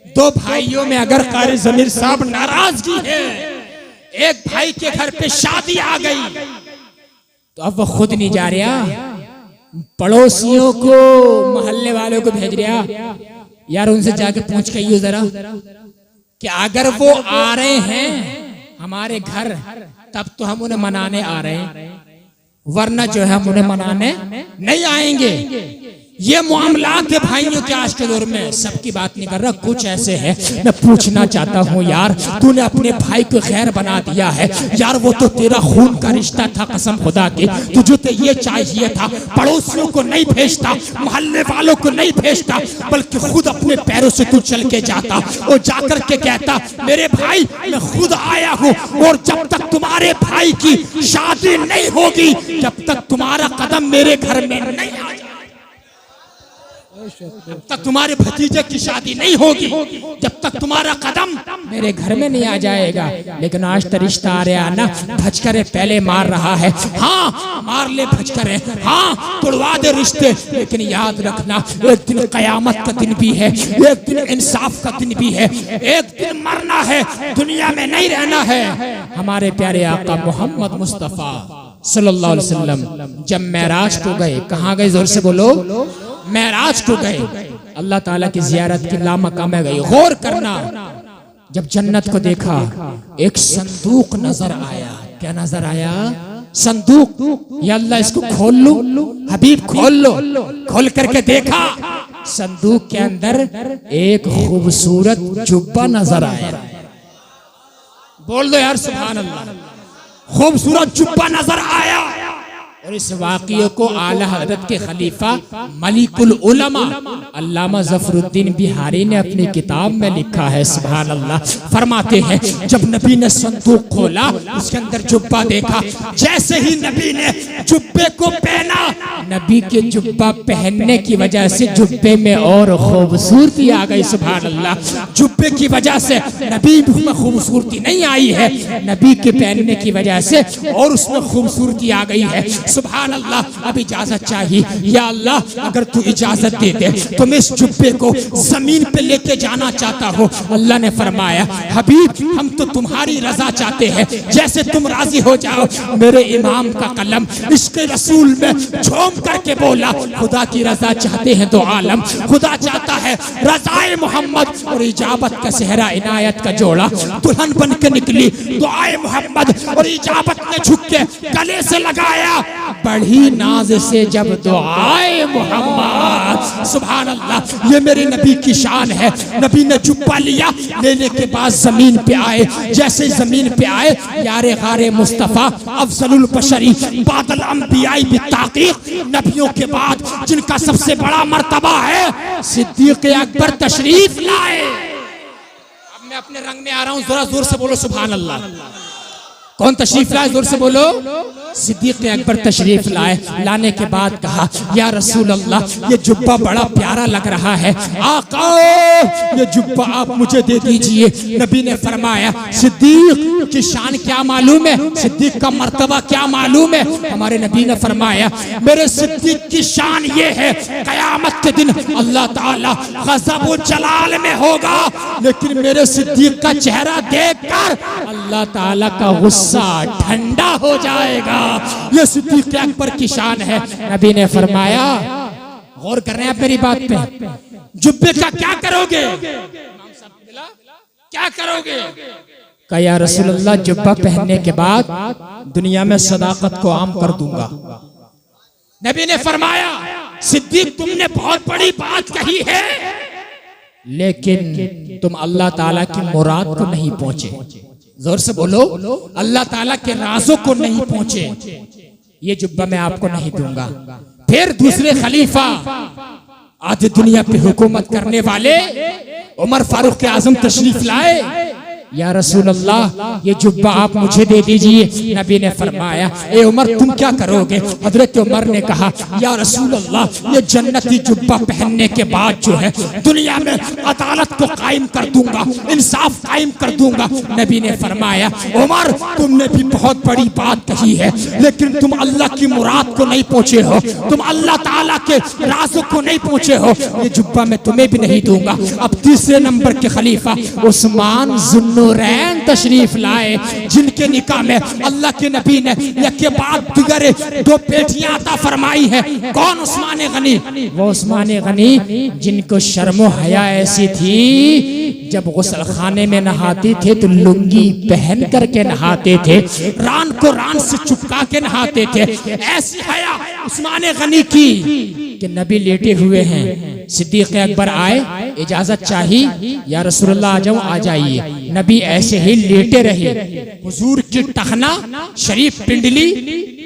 दो भाइयों में अगर कारी ज़मीर साहब नाराजगी है, एक भाई के घर पे शादी आ गई तो अब वो खुद नहीं जा रहा, पड़ोसियों को, मोहल्ले वालों को भेज रहा, यार उनसे जाके पूछ के आइयो जरा कि अगर वो आ रहे हैं हमारे घर तब तो हम उन्हें मनाने आ रहे हैं, वरना जो है हम उन्हें मनाने नहीं आएंगे। ये मामलात है भाइयों के आज के दौर में, सबकी बात नहीं कर रहा, कुछ ऐसे हैं। मैं पूछना चाहता हूँ यार, तूने अपने भाई को गैर बना दिया है यार, वो तो तेरा खून का रिश्ता था, कसम खुदा की तुझे तो ये चाहिए था, पड़ोसियों को नहीं भेजता, मोहल्ले वालों को नहीं भेजता, बल्कि खुद अपने पैरों से तू चल के जाता और जाकर के कहता मेरे भाई मैं खुद आया हूँ, और जब तक तुम्हारे भाई की शादी नहीं होगी, जब तक तुम्हारा कदम मेरे घर में नहीं आ जाए, जब तक तुम्हारे भतीजे की शादी नहीं होगी, जब तक तुम्हारा कदम मेरे घर में नहीं आ जाएगा। लेकिन आज तो रिश्ता आ रहा ना, भजकरे पहले मार रहा है, हाँ मार ले भजकरे, हाँ तोड़वा दे रिश्ते, लेकिन याद रखना एक दिन कयामत का दिन भी है, एक दिन इंसाफ का दिन भी है, एक दिन मरना है, दुनिया में नहीं रहना है। हमारे प्यारे आका मोहम्मद मुस्तफा सल्लल्लाहु अलैहि वसल्लम जब मेराज को गए, कहाँ गए, जोर से बोलो, मेराज को गए, अल्लाह ताला की जियारत की लामकाम में गए। गौर करना, जब जन्नत को देखा एक संदूक नजर आया, क्या नजर आया, संदूक, या अल्लाह इसको खोल लो, हबीब खोल लो, खोल करके देखा, संदूक के अंदर एक खूबसूरत जुब्बा नजर आया। बोल दो यार सुभान अल्लाह, खूबसूरत जुब्बा नजर आया। और इस वाक़िये को आला हज़रत के खलीफा मलिकुल उलमा अल्लामा ज़फ़रुद्दीन बिहारी ने अपनी किताब में लिखा है। सुभान अल्लाह, फरमाते हैं जब नबी ने संदूक खोला, उसके अंदर जुब्बा देखा, जैसे ही नबी ने जुब्बे को पहना, नबी के जुब्बा पहनने की वजह से जुब्बे में और खूबसूरती आ गई। सुभान अल्लाह, जुब्बे की वजह से नबी में खूबसूरती नहीं आई है, नबी के पहनने की वजह से और उसमें खूबसूरती आ गई है। सुभान अल्लाह, अब इजाजत चाहिए, या अल्लाह अगर तू इजाजत दे दे तो मैं इस जुब्बे को जमीन पे लेके जाना चाहता हूँ। अल्लाह ने फरमाया हबीब हम तो तुम्हारी रजा चाहते हैं, जैसे तुम राजी हो जाओ। मेरे इमाम का कलम इश्क़ रसूल में झूम करके बोला, खुदा की रजा चाहते हैं तो आलम, खुदा चाहता है रजाए मोहम्मद, और इजाबत का सेहरा इनायत का जोड़ा दुल्हन बन के निकली, दुआए मोहम्मद, और इजाबत ने झुक के गले से लगाया, बड़ी नाज से जब दुआए मोहम्मद। सुभान अल्लाह, ये मेरे नबी की शान है। नबी ने जुब्बा लिया, लेने के बाद जमीन पे आए, जैसे जमीन पे आए यारे गारे मुस्तफा अफजलुल बशरी बादल अंबियाई बिताकीक, नबियों के बाद जिनका सबसे बड़ा मर्तबा है, सिद्दीक अकबर तशरीफ लाए। अब मैं अपने रंग में आ रहा हूँ, जरा जोर से बोलो सुभान अल्लाह। कौन तशरीफ लाए, जोर से बोलो, सिद्दीक अकबर तशरीफ लाए। लाने के बाद कहा या रसूल अल्लाह, ये जुब्बा बड़ा प्यारा लग रहा है, आका ये जुब्बा आप मुझे दे दीजिए। नबी ने फरमाया सिद्दीक की शान क्या मालूम है, सिद्दीक का मर्तबा क्या मालूम है। हमारे नबी ने फरमाया मेरे सिद्दीक की शान ये है, कयामत के दिन अल्लाह ताला गज़ब व जलाल में होगा, लेकिन मेरे सिद्दीक का चेहरा देखकर अल्लाह ताला का गुस्सा ठंडा हो जाएगा। ये सिद्दीक अकबर की शान है। नबी ने फरमाया, गौर कर रहे हैं आप मेरी बात पे, जुब्बे का क्या करोगे, क्या करोगे? कहा या रसूलल्लाह, जुब्बा पहनने के बाद दुनिया में सदाकत को आम कर दूंगा। नबी ने फरमाया सिद्दीक तुमने बहुत बड़ी बात कही है, लेकिन तुम अल्लाह ताला की मुराद को नहीं पहुंचे। जोर से बोलो, अल्लाह ताला के राजों को नहीं पहुंचे, ये जुब्बा मैं आपको नहीं दूंगा। फिर दूसरे खलीफा आज दुनिया पे हुकूमत करने वाले उमर फारूक आजम तशरीफ लाए, या रसूल अल्लाह ये जुब्बा आप मुझे दे दीजिए। नबी ने फरमाया ए उमर तुम क्या करोगे? हजरत उमर ने कहा या रसूल अल्लाह ये जन्नती जुब्बा पहनने के बाद जो है दुनिया में अदालत को कायम कर दूंगा, इंसाफ कायम कर दूंगा। नबी ने फरमाया उमर तुमने भी बहुत बड़ी बात कही है, लेकिन तुम अल्लाह की मुराद को नहीं पहुंचे हो, तुम अल्लाह ताला के राज़ों को नहीं पहुंचे हो, ये जुब्बा मैं तुम्हें भी नहीं दूंगा। अब तीसरे नंबर के खलीफा उस्मान ज़ुन्नुरैन तशरीफ लाए, जिनके निकाह में अल्लाह के नबी ने एक के बाद दिगर दो बेटियां अता फरमाई है। कौन? उस्मान गनी। वो उस्मान गनी जिनको शर्म हया ऐसी थी, जब गुस्ल खाने में नहाते थे तो लुंगी पहन करके नहाते थे, रान को रान से चुपका के नहाते थे। ऐसी हया उस्मान गनी की कि नबी लेटे हुए हैं। सिद्दीक अकबर आए, इजाजत चाहिए या रसूलुल्लाह आ जाऊं? आ जाइए। नबी ऐसे ही लेटे रहे, हुजूर की टखना शरीफ पिंडली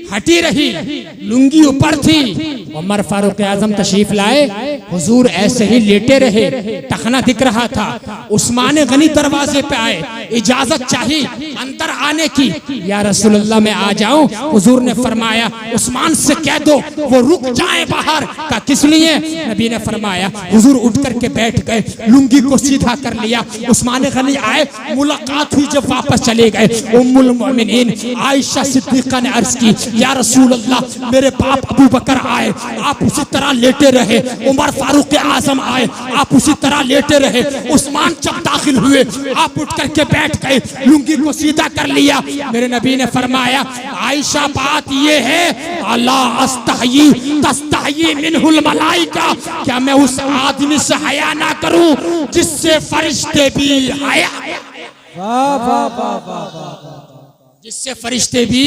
हटी रही, लुंगी ऊपर थी। उमर फारूक आजम तशरीफ लाए, हुजूर ऐसे ही लेटे रहे, टखना दिख रहा था। उस्मान गनी दरवाजे पे आए, इजाजत चाहिए अंदर आने की। या रसूलुल्लाह मैं आ जाऊं? हुजूर ने फरमाया उस्मान से कह दो वो रुक जाए बाहर। का किस लिए? नबी ने फरमाया। हुजूर उठ करके बैठ गए, लुंगी को सीधा कर लिया। उस्मान गनी आए, मुलाकात हुई, जब वापस चले गए उम्मुल मोमिनीन आयशा सिद्दीका ने अर्ज की, या रसूल अल्लाह मेरे बाप अबू बकर आए, आप उसी तरह लेटे रहे। उमर फारूक आजम आए, आप उसी तरह लेटे रहे। उस्मान जब दाखिल हुए, आप उठ करके बैठ गए, लुंगी को सीधा कर लिया। मेरे नबी ने फरमाया आयशा बात ये है, अला अस्तही तस्तही मिनहुल मलाइका, क्या मैं उस आदमी से हया ना करूं जिससे फरिश्ते भी हया, वाह वाह वाह वाह, जिससे फरिश्ते भी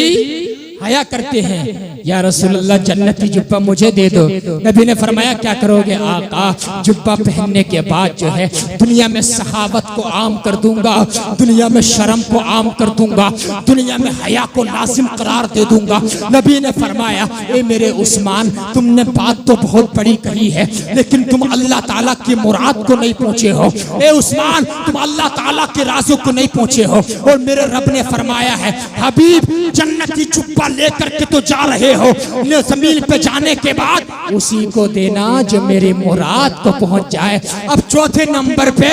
हया करते हैं। या रसूलुल्लाह जन्नती जुब्बा मुझे दे दो। नबी ने फरमाया क्या करोगे? आका जुब्बा पहनने के बाद जो है दुनिया में सहावत को आम कर दूंगा, दुनिया में शर्म को आम कर दूंगा, दुनिया में हया को लाजिम करार दे दूंगा। नबी ने फरमाया ए मेरे उस्मान, तुमने बात तो बहुत बड़ी कही है, लेकिन तुम अल्लाह ताला की मुराद को नहीं पहुंचे हो। ए उस्मान, तुम अल्लाह ताला के राज़ों को नहीं पहुंचे हो। और मेरे रब ने फरमाया है हबीब जन्नती जुब्बा लेकर के तो जा रहे हो, जमीन पे जाने के बाद उसी को देना जो मेरे मुराद को पहुंच जाए। अब चौथे नंबर पे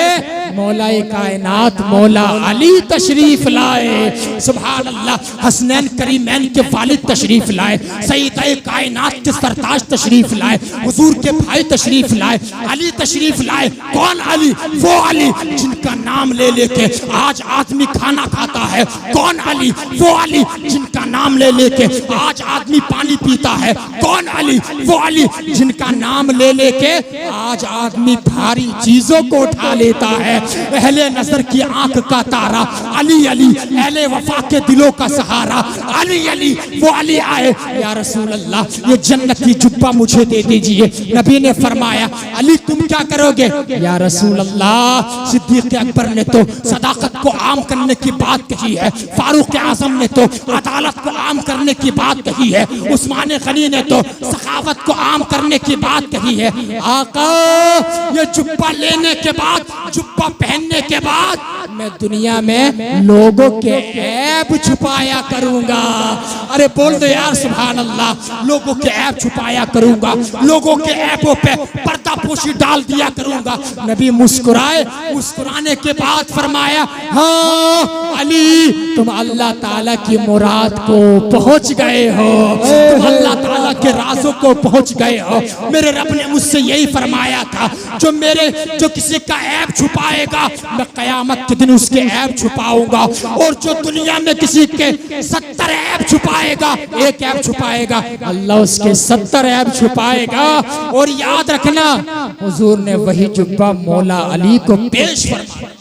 मौलाए कायनात मौला अली तशरीफ लाए। सुभान अल्लाह, हसनैन करीमैन के वालिद तशरीफ लाए, सईद-ए कायनात के सरताज तशरीफ लाए, हुजूर के भाई तशरीफ लाए, अली तशरीफ लाए। कौन अली? वो अली जिनका नाम ले लेके आज आदमी खाना खाता है। कौन अली? वो अली जिनका नाम ले लेके आज आदमी पानी पीता है। कौन अली? वो अली जिनका नाम ले लेके आज आदमी भारी चीजों को उठा लेता है। अहले नजर की आंख का तारा अली अली, अहले वफा के दिलों का सहारा अली अली। वो अली आए, या रसूल अल्लाह ये जन्नती जुब्बा मुझे दे दीजिए। नबी ने फरमाया अली तुम क्या करोगे? या रसूल अल्लाह सिद्दीक अकबर ने तो सदाकत को आम करने की बात कही है, फारूक आजम ने तो अदालत को आम करने की बात कही है, उस्मान गनी ने तो सखावत को आम करने की बात कही है। आका ये जुब्बा लेने के बाद, जुब्बा पहनने के बाद मैं दुनिया में लोगों के ऐब छुपाया करूंगा। अरे बोल दो यार सुभान अल्लाह। लोगों के ऐब छुपाया करूंगा, लोगों के ऐबों पे पर्दापोशी डाल दिया करूंगा। नबी मुस्कुराए, मुस्कुराने के बाद फरमाया हाँ अली तुम अल्लाह ताला की मुराद को पहुंच गए हो, तुम अल्लाह ताला के राज़ों को पहुंच गए हो। मेरे रब ने मुझसे यही फरमाया था, जो किसी का ऐब छुपाएगा मैं क़यामत के दिन उसके ऐब छुपाऊंगा। और जो दुनिया में किसी के 70 ऐब छुपाएगा, एक ऐब छुपाएगा, अल्लाह उसके 70 ऐब छुपाएगा। और याद रखना हुजूर ने वही जुब्बा मौला अली को पेश फरमाया।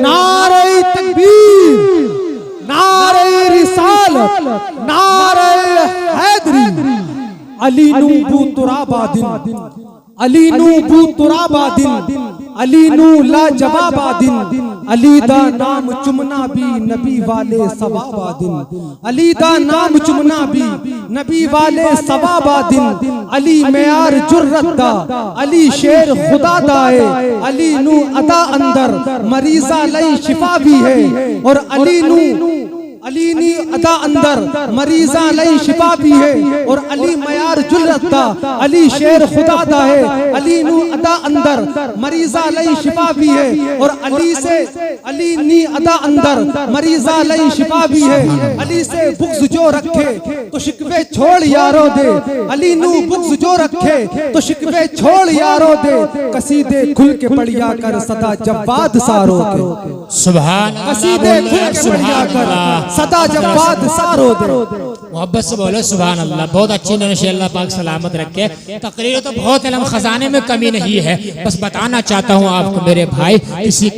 नारे तकबीर, नारे रिसालत, नारे हैदरी, अली नू बू तुराबादिन, अली नू बू तुराबादिन, अली नू ला जवाबादिन, अली दा नाम चुमना भी नबी वाले सवाबादिन, अली दा नाम चुमना भी नबी वाले सवाबादिन, अली मेयार जुर्रत दा, अली शेर खुदा दाए, अली नू अदा अंदर मरीजा लई शिफा भी है। और अली नी अदा अंदर मरीजा लई शिफा भी है। और अली मयार जुर्रत दा, अली शेर खुदा दा है, अली नू अदा अंदर मरीजा लई शिफा भी है। और अली नी अदा अंदर मरीजा लई शिफा भी है। अली से बुग़्ज़ जो रखे तो शिकवे छोड़ यारो दे, अली नू बुग़्ज़ जो रखे तो शिकवे छोड़ यारो दे, कसीदे खुल के पढ़िया कर सदा जवाद सारो के। सुभान कसीदे खुल के पढ़िया कर सदा जवाद सारो दे। मोहब्बत से बोलो सुभान अल्लाह। बहुत अच्छी नौशे, अल्लाह पाक सलामत रखे। तकरीर तो बहुत इल्म खजाने में कमी नहीं है, बस बताना चाहता हूँ आपको मेरे भाई, किसी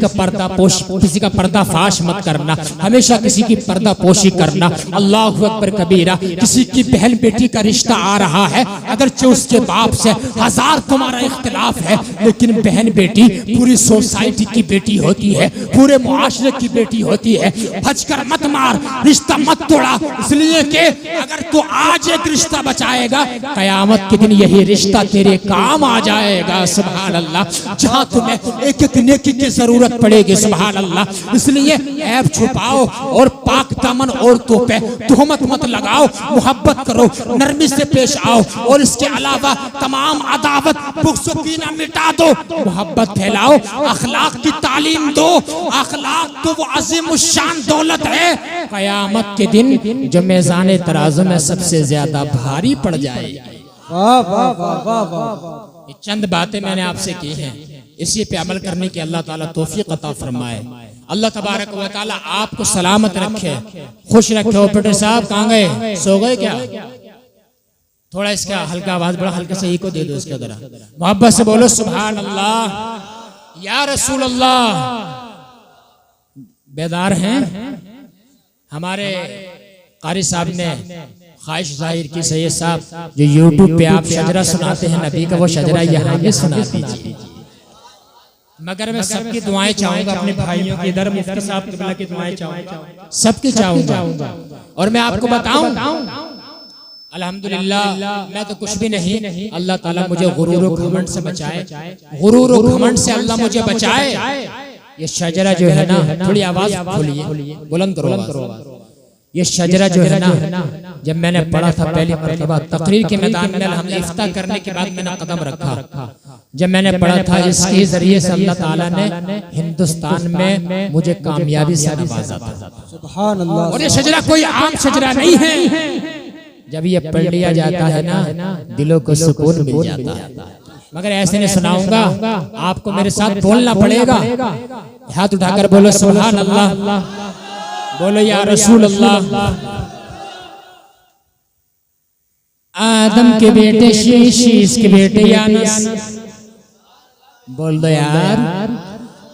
का पर्दाफाश मत करना, हमेशा किसी की पर्दापोशी करना। अल्लाहु अकबर कबीरा। किसी की बहन बेटी का रिश्ता आ रहा है, अगरचे उसके बाप से 1000 तुम्हारा इख्तिलाफ है, लेकिन बहन बेटी पूरी सोसाइटी की बेटी होती है, पूरे मुआशरे की बेटी होती है। भजकर मत मार, रिश्ता मत तोड़ा, इसलिए कि अगर तू आज एक रिश्ता बचाएगा, कयामत के दिन यही रिश्ता तेरे काम आ जाएगा। सुभान अल्लाह। जहां तुम्हें एक एक नेकी की जरूरत पड़ेगी। सुभान अल्लाह। इसलिए ऐब छुपाओ और पाक दामन औरतों पे तुहमत मत लगाओ, मोहब्बत करो, नरमी से पेश आओ, और इसके अलावा तमाम अदावत बुग़्ज़ व कीना मिटा दो, मोहब्बत फैलाओ, अखलाक की तालीम दो। अखलाक तो वो अज़ीम शान दौलत है, कयामत के दिन जो मीज़ान तराजू में सबसे ज्यादा भारी पड़ जाएगी। वाह वाह वाह वाह वाह। ये चंद बातें मैंने आपसे की हैं, इसी पे अमल करने की अल्लाह ताला तौफीक अता फरमाए। अल्लाह तबारक व तआला आपको सलामत रखे, खुश रखे। ऑपरेटर साहब कहाँ गए, सो गए क्या? थोड़ा इसका हल्का आवाज, बड़ा हल्का से को दे दो इसका जरा। मोहब्बत से बोलो सुभान अल्लाह या रसूल अल्लाह। बेदार हैं हमारे कारी साहब ने ख्वाहिश जाहिर की, सैयद साहब जो यूट्यूब पे आप शजरा सुनाते हैं नबी का, वो शजरा यहाँ भी सुना दीजिए। मगर मैं सबकी दुआएं चाहूंगा, अपने भाइयों की, इधर मुफ्ती साहब क़िबला की दुआएं चाहूंगा, सबकी चाहूंगा। और मैं आपको बताऊं, अल्हम्दुलिल्लाह मैं तो कुछ भी नहीं, अल्लाह ताला मुझे गुरूर और घमंड से बचाए, गुरूर और घमंड से अल्लाह मुझे बचाए। ये शजरा जो है ना, थोड़ी आवाज खोलिए, बुलंद करो। ये शजरा जो है ना, जब मैंने पढ़ा था पहली मरतबा तकरीर के मैदान में, हम इफ्ता करने के बाद मैंने कदम रखा, जब मैंने पढ़ा था इसके जरिए से अल्लाह ताला ने हिंदुस्तान में मुझे कामयाबी से नवाजा था। सुभान अल्लाह। और ये शजरा कोई आम शजरा नहीं है, जब ये पढ़ लिया जाता है ना, दिलों को सुकून मिल जाता है। मगर ऐसे नहीं सुनाऊंगा, आपको मेरे साथ बोलना पड़ेगा। हाथ उठाकर बोलो सुभान अल्लाह, बोलो या रसूल अल्लाह। आदम के बेटे शीश के बेटे यानस, बोल दो यार।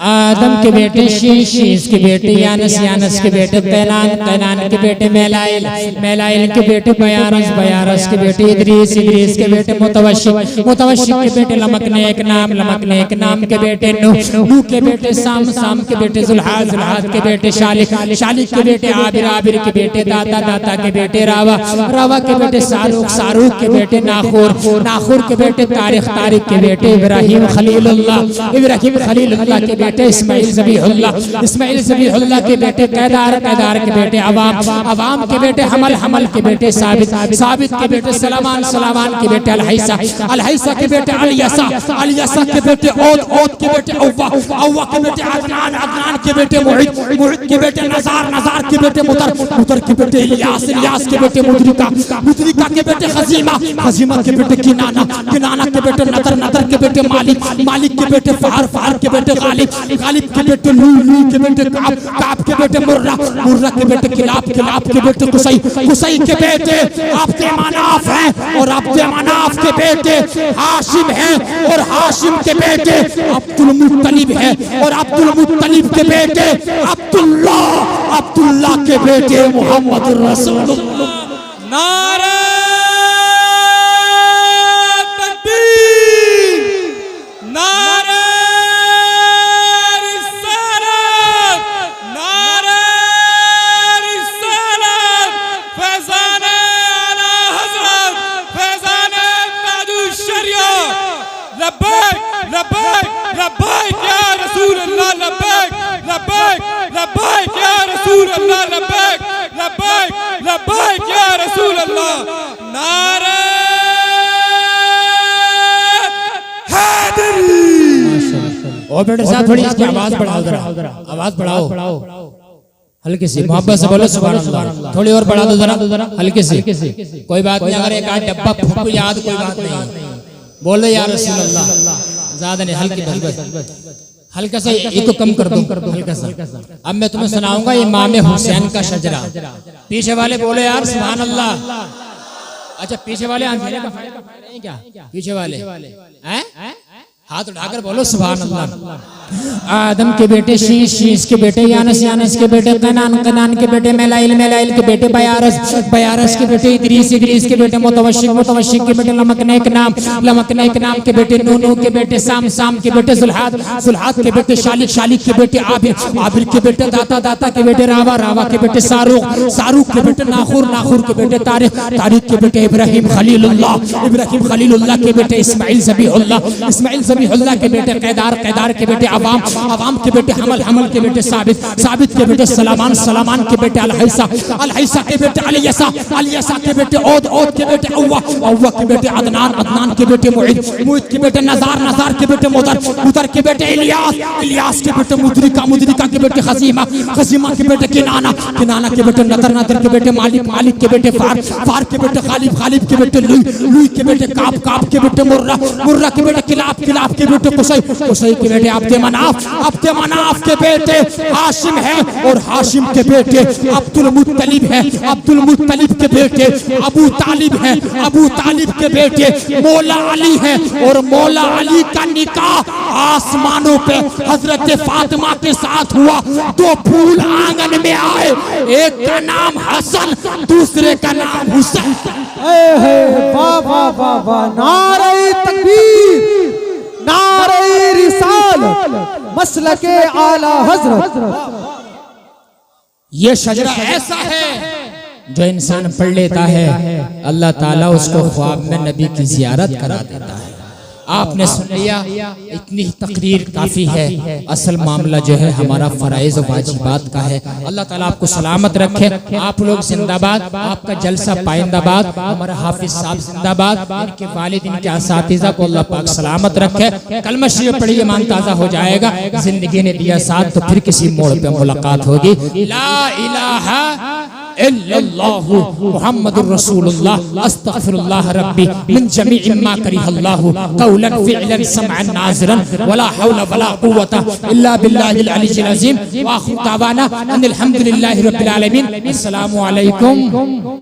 आदम के बेटे शीश के बेटे यानस के बेटे कैनान के बेटे मेलाइल के बेटे बयारस के बेटे इदरीस के बेटे मुतवशिक के बेटे लमकने एक नाम के बेटे नूह के बेटे साम के बेटे जुल्हाद के बेटे शालिक के बेटे आबिर के बेटे दाता के बेटे रावा के बेटे सारूक के बेटे नाखूर के बेटे तारिक के बेटे इब्राहिम खलीलुल्लाह के बेटे इस्माइल ज़बीहुल्लाह के बेटे कैदार के बेटे अवाम के बेटे हमल के बेटे साबित के बेटे सलामान के बेटे अलहैसा के बेटे अलियसा के बेटे औद के बेटे अव्वा के बेटे अदनान के बेटे मुहित के बेटे नजार के बेटे मुतर के बेटे इलियास के बेटे मुदरिका के बेटे खजीमा के बेटे किनाना के बेटे नदर के बेटे मालिक के बेटे फहर के बेटे गालिब के बेटे लू के बेटे काब के बेटे मुर्रा के बेटे किलाब के बेटे कुसई के बेटे अब्दे मनाफ हैं, और अब्दे मनाफ के बेटे हाशिम हैं, और हाशिम के बेटे अब्दुल मुत्तलिब हैं, और अब्दुल मुत्तलिब के बेटे अब्दुल्लाह के बेटे मोहम्मद रसूलुल्लाह। नारे ऑपरेटर साहब थोड़ी इसकी आवाज बढ़ाओ, जरा आवाज बढ़ाओ हल्के से, मोहब्बत से बोलो सुभान अल्लाह। थोड़ी और बढ़ा दो जरा हल्के से, कोई बात नहीं, अगर एक आध डब्बा फूको याद कोई बात नहीं, बोलो या रसूल अल्लाह। ज्यादा नहीं, हल्की बस हल्का सा इसको कम कर दो हल्का सा। अब मैं तुम्हें सुनाऊंगा इमाम हुसैन का शजरा। पीछे वाले बोले यार सुभान अल्लाह। अच्छा पीछे वाले अंधेरे का फायदा नहीं क्या? पीछे वाले हैं हाथ उठाकर बोलो सुभान अल्लाह। आदम के बेटे शीश, शीश के बेटे यानस, यानस के बेटे कनान, कनान के बेटे मेलाइल, मेलाइल के बेटे बयारस, बयारस के बेटे इदरीस, इदरीस के बेटे मुतवशिक, मुतवशिक के बेटे लमकनेक नाम, लमकनेक नाम के बेटे नूनू के बेटे साम, साम के बेटे जुल्हाद, जुल्हाद के बेटे शालिक, शालिक के बेटे आबिर, आबिर के बेटे दाता, दाता के बेटे रावा, रावा के बेटे सारूक, सारूक के बेटे नाखुर, नाखुर के बेटे तारिक, तारिक के बेटे इब्राहिम खलीलुल्लाह, इब्राहिम खलीलुल्लाह के बेटे इस्माइल ज़बीहुल्लाह, इस्माइल ज़बीहुल्लाह के बेटे कैदार, कैदार के बेटे अवाम, अवाम के बेटे हमल, हमल के बेटे साबित, साबित के बेटे सलामान, सलामान के बेटे अलहैसा, अलहैसा के बेटे अलियसा, अलियसा के बेटे औद, औद के बेटे अव्वा, अव्वा के बेटे अदनान, अदनान के बेटे मुईद, मुईद के बेटे नजार, नजार के बेटे मुदर, मुदर के बेटे इलियास, इलियास के बेटे मुदरिका, मुदरिका के बेटे खजीमा, खजीमा के बेटे किनाना, किनाना के बेटे नदर, नदर के बेटे मालिक, मालिक के बेटे फार, फार के बेटे खालिब, खालिब के बेटे लुई, लुई के बेटे काब, काब के बेटे मुर्रा, मुर्रा के बेटे किलाब, किलाब के बेटे कुसै, कुसै के बेटे अब्दे मनाफ, अब्दे मनाफ के बेटे हाशिम है और हाशिम के बेटे अब्दुल मुत्तलिब है, अब्दुल मुत्तलिब के बेटे अबू तालिब है, अबू तालिब के बेटे मौला अली है और मौला अली का निकाह आसमानों पे हजरत फातिमा के साथ हुआ। दो फूल आंगन में आए, एक का नाम हसन, दूसरे का नाम हुसैन। वाह वाह वाह वाह, नारे तकबीर, नारे रिसालत, मसलके आला हजरत। ये शजरा ऐसा है जो इंसान पढ़ लेता है अल्लाह ताला उसको ख्वाब में नबी की जियारत करा देता है। आपने सुन लिया, इतनी तकरीर काफी है। असल मामला जो है हमारा फराइज और वाजिबात का है। अल्लाह ताला आपको सलामत रखे, आप लोग जिंदाबाद, आपका जलसा पाइंदाबाद, हमारा हाफिज साहब जिंदाबाद, इनके वालिद, इनके असातिज़ा को अल्लाह पाक सलामत रखे। कलमा शरीफ पढ़िए, ईमान ताज़ा हो जाएगा। जिंदगी ने दिया साथ तो फिर किसी मोड़ पे मुलाकात होगी। ला इलाहा इल्लल्लाहु मुहम्मदुर रसूलुल्लाह, अस्तगफिरुल्लाह रब्बी मिन जमीइ मा करिहल्लाहु कौलन फिअलन समअन नाज़िरन वला हौला वला कुव्वता इल्ला बिल्लाहिल अलिय्यिल अज़ीम। व आखिरु दावाना अनिल हम्दुलिल्लाहि रब्बिल आलमीन। अस्सलामु अलैकुम।